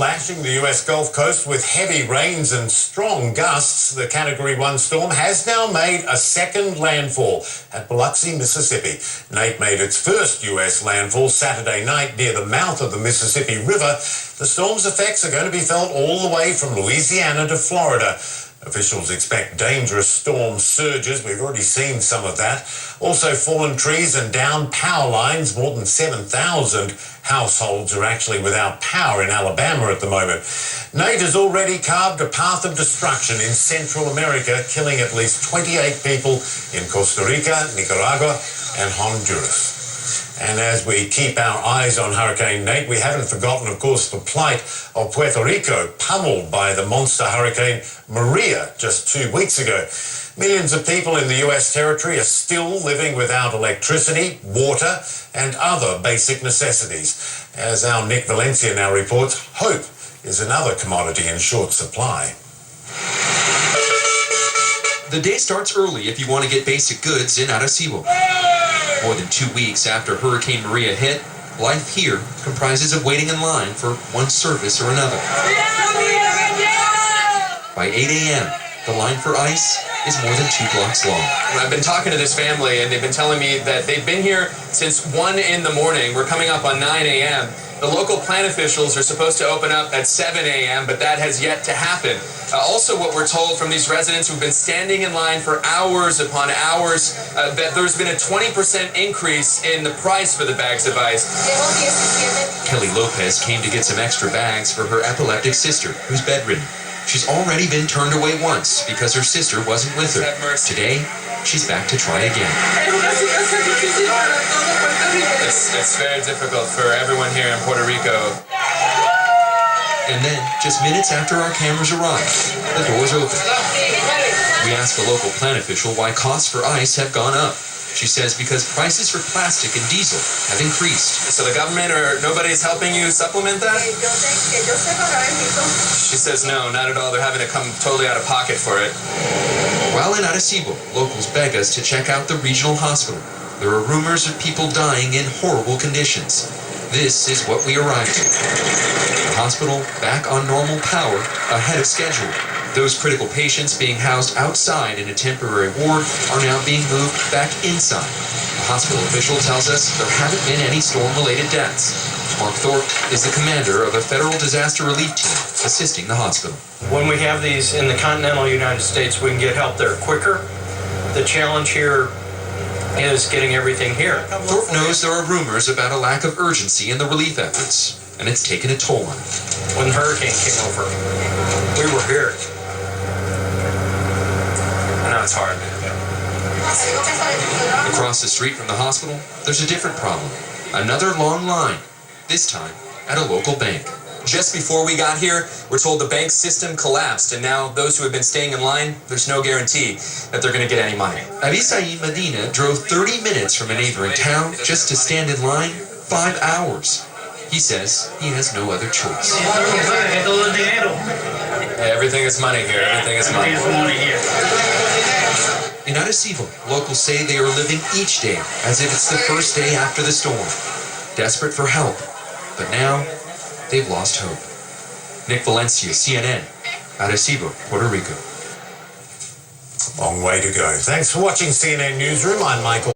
lashing the U.S. Gulf Coast with heavy rains and strong gusts. The Category 1 storm has now made a second landfall at Biloxi, Mississippi. Nate made its first U.S. landfall Saturday night near the mouth of the Mississippi River. The storm's effects are going to be felt all the way from Louisiana to Florida. Officials expect dangerous storm surges. We've already seen some of that. Also, fallen trees and downed power lines. More than 7,000 households are actually without power in Alabama at the moment. Nate has already carved a path of destruction in Central America, killing at least 28 people in Costa Rica, Nicaragua, and Honduras. And as we keep our eyes on Hurricane Nate, we haven't forgotten, of course, the plight of Puerto Rico, pummeled by the monster Hurricane Maria just 2 weeks ago. Millions of people in the U.S. territory are still living without electricity, water, and other basic necessities. As our Nick Valencia now reports, hope is another commodity in short supply. The day starts early if you want to get basic goods in Arecibo. More than 2 weeks after Hurricane Maria hit, life here comprises of waiting in line for one service or another. By 8 a.m., the line for ice is more than 2 blocks long. I've been talking to this family, and they've been telling me that they've been here since 1 in the morning. We're coming up on 9 a.m. The local plant officials are supposed to open up at 7 a.m., but that has yet to happen. Also, what we're told from these residents who've been standing in line for hours upon hours, that there's been a 20% increase in the price for the bags of ice. Kelly Lopez came to get some extra bags for her epileptic sister, who's bedridden. She's already been turned away once because her sister wasn't with her. Today, she's back to try again. It's very difficult for everyone here in Puerto Rico. And then, just minutes after our cameras arrive, the doors open. We ask a local plant official why costs for ice have gone up. She says because prices for plastic and diesel have increased. So the government or nobody's helping you supplement that? She says no, not at all. They're having to come totally out of pocket for it. While in Arecibo, locals beg us to check out the regional hospital. There are rumors of people dying in horrible conditions. This is what we arrived at. The hospital back on normal power ahead of schedule. Those critical patients being housed outside in a temporary ward are now being moved back inside. The hospital official tells us there haven't been any storm-related deaths. Mark Thorpe is the commander of a federal disaster relief team assisting the hospital. When we have these in the continental United States, we can get help there quicker. The challenge here is getting everything here. Thorpe knows there are rumors about a lack of urgency in the relief efforts, and it's taken a toll on him. When the hurricane came over, we were here. I know it's hard. Across the street from the hospital, there's a different problem. Another long line, this time at a local bank. Just before we got here, we're told the bank system collapsed, and now those who have been staying in line, there's no guarantee that they're going to get any money. Abisaí Medina drove 30 minutes from a neighboring town just to stand in line 5 hours. He says he has no other choice. Everything is money here. Everything is money. In Arecibo, locals say they are living each day as if it's the first day after the storm. Desperate for help, but now they've lost hope. Nick Valencia, CNN, Arecibo, Puerto Rico. Long way to go. Thanks for watching CNN Newsroom. I'm Michael.